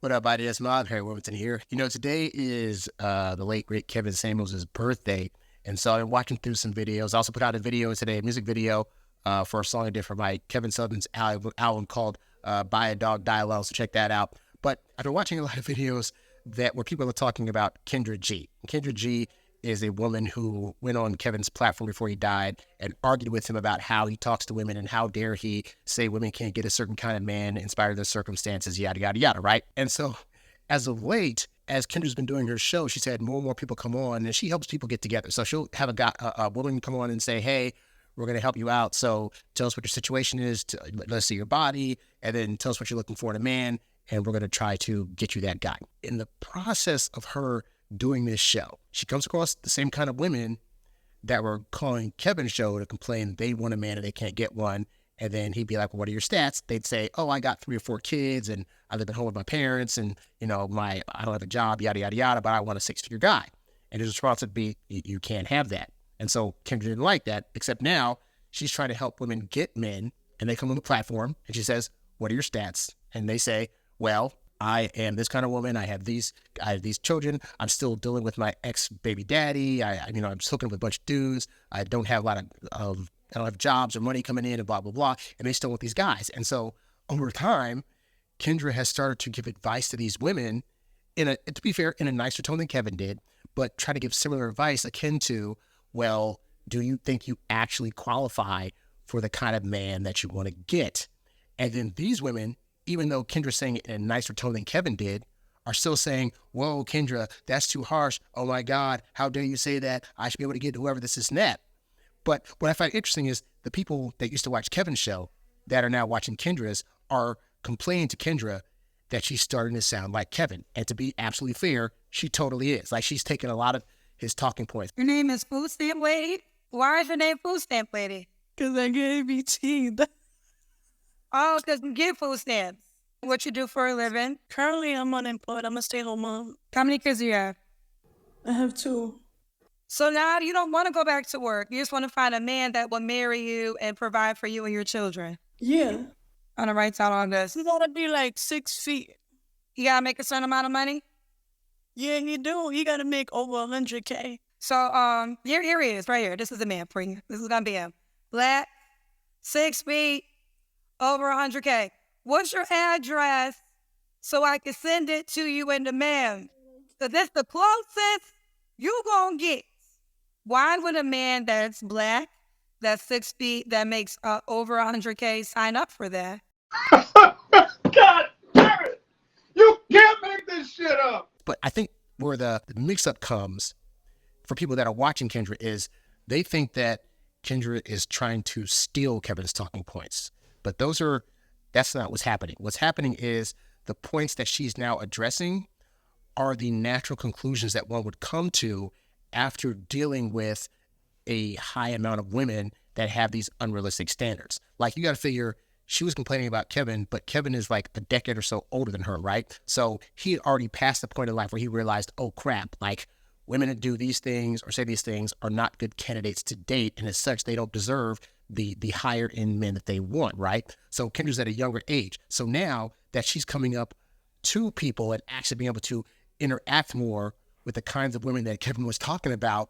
What up, IDS Mob? Harry Wilmington here. Today is the late, great Kevin Samuels' birthday. And so I've been watching through some videos. I also put out a video today, a music video for a song I did for my Kevin Sutherland's album called Buy a Dog, Die Alone. So check that out. But I've been watching a lot of videos where people are talking about Kendra G. Kendra G is a woman who went on Kevin's platform before he died and argued with him about how he talks to women and how dare he say women can't get a certain kind of man in spite of their circumstances, yada, yada, yada, right? And so as of late, as Kendra's been doing her show, she's had more and more people come on and she helps people get together. So she'll have a woman come on and say, hey, we're going to help you out. So tell us what your situation is. Let's see your body, and then tell us what you're looking for in a man, and we're going to try to get you that guy. In the process of her doing this show, she comes across the same kind of women that were calling Kevin's show to complain they want a man and they can't get one. And then he'd be like, well, what are your stats? They'd say, oh, I got 3 or 4 kids and I live at home with my parents and, I don't have a job, yada, yada, yada, but I want a 6-figure guy. And his response would be, you can't have that. And so Kendra didn't like that, except now she's trying to help women get men, and they come on the platform and she says, what are your stats? And they say, well, I am this kind of woman. I have these children. I'm still dealing with my ex-baby daddy. I'm just hooking up with a bunch of dudes. I don't have a lot of I don't have jobs or money coming in and blah, blah, blah. And they still want these guys. And so over time, Kendra has started to give advice to these women to be fair, in a nicer tone than Kevin did, but try to give similar advice akin to, well, do you think you actually qualify for the kind of man that you want to get? And then these women, even though Kendra's saying it in a nicer tone than Kevin did, are still saying, whoa, Kendra, that's too harsh. Oh my God, how dare you say that? I should be able to get whoever this is and that. But what I find interesting is the people that used to watch Kevin's show that are now watching Kendra's are complaining to Kendra that she's starting to sound like Kevin. And to be absolutely fair, she totally is. Like, she's taken a lot of his talking points. Your name is Food Stamp Lady? Why is your name Food Stamp Lady? Because I get ABT. Oh, because you get food stamps. What you do for a living? Currently, I'm unemployed. I'm a stay-at-home mom. How many kids do you have? I have 2. So now you don't want to go back to work. You just want to find a man that will marry you and provide for you and your children. Yeah. On the right side on this. He gotta be like 6 feet. He gotta make a certain amount of money? Yeah, he do. He gotta make over 100K. So here he is, right here. This is the man for you. This is gonna be him. Black, 6 feet, over 100K. What's your address so I can send it to you in the mail? So that's the closest you gonna get. Why would a man that's black, that's 6 feet, that makes over 100K sign up for that? God damn it! You can't make this shit up! But I think where the mix-up comes for people that are watching Kendra is they think that Kendra is trying to steal Kevin's talking points. But that's not what's happening. What's happening is the points that she's now addressing are the natural conclusions that one would come to after dealing with a high amount of women that have these unrealistic standards. Like, you got to figure, she was complaining about Kevin, but Kevin is like a decade or so older than her, right? So he had already passed the point in life where he realized, oh crap, like, women that do these things or say these things are not good candidates to date, and as such, they don't deserve the higher end men that they want, right? So Kendra's at a younger age. So now that she's coming up to people and actually being able to interact more with the kinds of women that Kevin was talking about,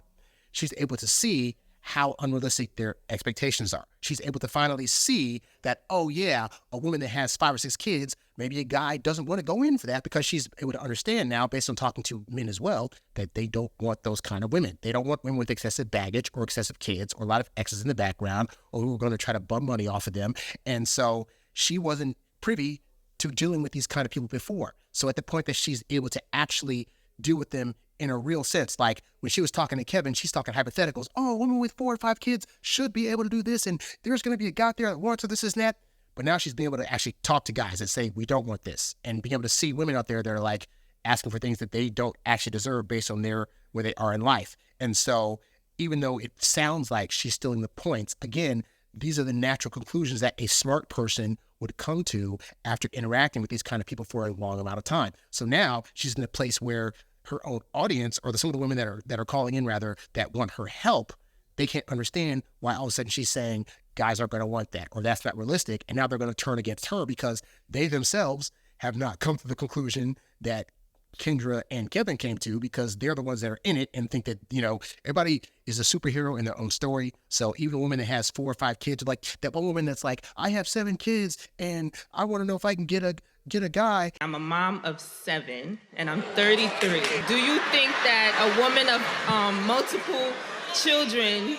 she's able to see how unrealistic their expectations are. She's able to finally see that, oh yeah, a woman that has 5 or 6 kids, maybe a guy doesn't want to go in for that, because she's able to understand now, based on talking to men as well, that they don't want those kind of women. They don't want women with excessive baggage or excessive kids or a lot of exes in the background, or who are going to try to bum money off of them. And so she wasn't privy to dealing with these kind of people before. So at the point that she's able to actually deal with them in a real sense, like when she was talking to Kevin, she's talking hypotheticals. Oh, a woman with 4 or 5 kids should be able to do this, and there's going to be a guy out there that wants this and that. But now she's being able to actually talk to guys that say, we don't want this, and being able to see women out there that are like asking for things that they don't actually deserve based on where they are in life. And so even though it sounds like she's stealing the points, again, these are the natural conclusions that a smart person would come to after interacting with these kind of people for a long amount of time. So now she's in a place where her own audience, or some of the women that are calling in rather, that want her help, they can't understand why all of a sudden she's saying guys aren't going to want that, or that's not realistic, and now they're going to turn against her because they themselves have not come to the conclusion that Kendra and Kevin came to, because they're the ones that are in it and think that, everybody is a superhero in their own story. So even a woman that has 4 or 5 kids, like that one woman that's like, I have 7 kids and I want to know if I can get a guy. I'm a mom of 7 and I'm 33. Do you think that a woman of multiple children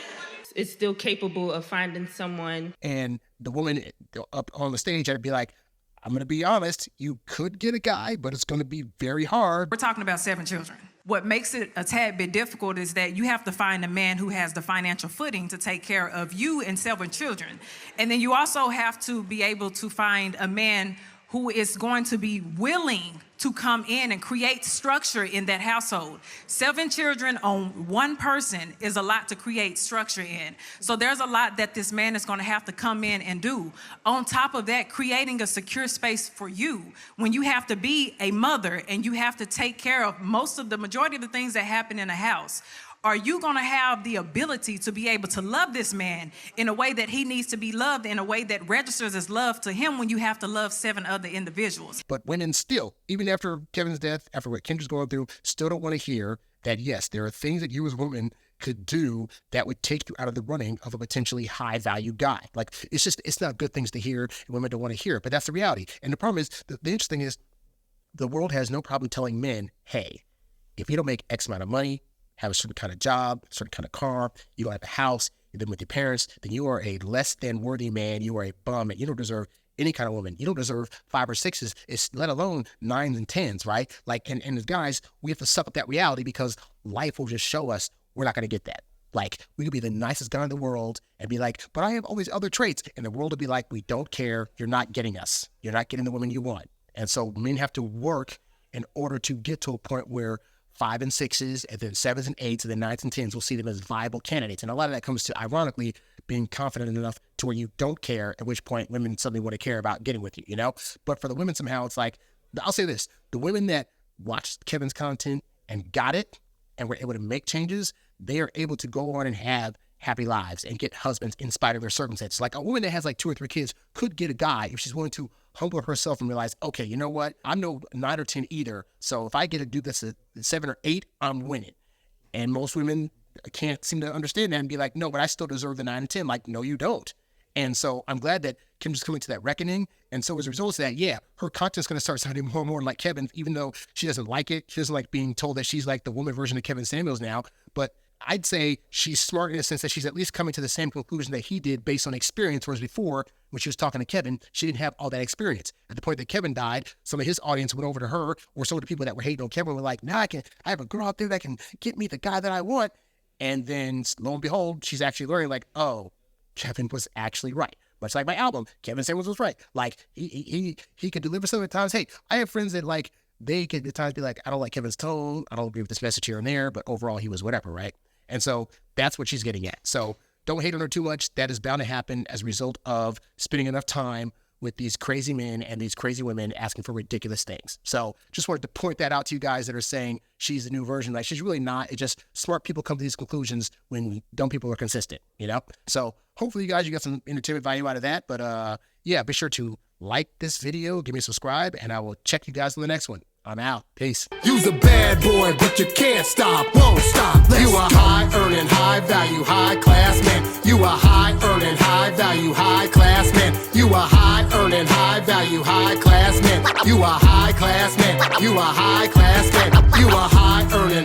is still capable of finding someone? And the woman up on the stage, I'd be like, I'm going to be honest, you could get a guy, but it's going to be very hard. We're talking about 7 children. What makes it a tad bit difficult is that you have to find a man who has the financial footing to take care of you and 7 children. And then you also have to be able to find a man who is going to be willing to come in and create structure in that household. 7 children on 1 person is a lot to create structure in. So there's a lot that this man is going to have to come in and do. On top of that, creating a secure space for you when you have to be a mother and you have to take care of the majority of the things that happen in a house. Are you going to have the ability to be able to love this man in a way that he needs to be loved, in a way that registers as love to him when you have to love 7 other individuals? But women still, even after Kevin's death, after what Kendra's going through, still don't want to hear that, yes, there are things that you as a woman could do that would take you out of the running of a potentially high-value guy. Like, it's not good things to hear, and women don't want to hear it, but that's the reality. And the problem is, the interesting is, the world has no problem telling men, hey, if you don't make X amount of money, have a certain kind of job, a certain kind of car, you don't have a house, you live with your parents, then you are a less than worthy man, you are a bum, and you don't deserve any kind of woman. You don't deserve 5 or 6s, let alone 9s and 10s, right? Like, and as guys, we have to suck up that reality because life will just show us we're not going to get that. Like, we could be the nicest guy in the world and be like, but I have all these other traits. And the world will be like, we don't care. You're not getting us. You're not getting the woman you want. And so men have to work in order to get to a point where 5 and 6s, and then 7s and 8s, and then 9s and 10s will see them as viable candidates. And a lot of that comes to, ironically, being confident enough to where you don't care, at which point women suddenly want to care about getting with you, But for the women, somehow, it's like, I'll say this, the women that watched Kevin's content and got it and were able to make changes, they are able to go on and have happy lives and get husbands in spite of their circumstances. Like a woman that has like 2 or 3 kids could get a guy if she's willing to humble herself and realize, okay, you know what? I'm no 9 or 10 either. So if I get to do this at 7 or 8, I'm winning. And most women can't seem to understand that and be like, no, but I still deserve the 9 and 10. Like, no, you don't. And so I'm glad that Kim's coming to that reckoning. And so as a result of that, yeah, her content's going to start sounding more and more like Kevin, even though she doesn't like it. She doesn't like being told that she's like the woman version of Kevin Samuels now. But I'd say she's smart in the sense that she's at least coming to the same conclusion that he did based on experience, whereas before, when she was talking to Kevin, she didn't have all that experience. At the point that Kevin died, some of his audience went over to her, or some of the people that were hating on Kevin were like, I have a girl out there that can get me the guy that I want. And then lo and behold, she's actually learning like, oh, Kevin was actually right. Much like my album, Kevin Samuels was right. Like he could deliver some at times. Hey, I have friends that like, they could at times be like, I don't like Kevin's tone. I don't agree with this message here and there, but overall he was whatever, right? And so that's what she's getting at. So don't hate on her too much. That is bound to happen as a result of spending enough time with these crazy men and these crazy women asking for ridiculous things. So just wanted to point that out to you guys that are saying she's the new version. Like, she's really not. It's just smart people come to these conclusions when dumb people are consistent, So hopefully you got some entertainment value out of that. But yeah, be sure to like this video, give me a subscribe, and I will check you guys on the next one. I'm out. Peace. You's a bad boy, but you can't stop, won't stop. You a high earning, high value, high class man. You a high earning, high value, high class man. You a high earning, high value, high class man. You a high class man. You a high class man. You a high earning.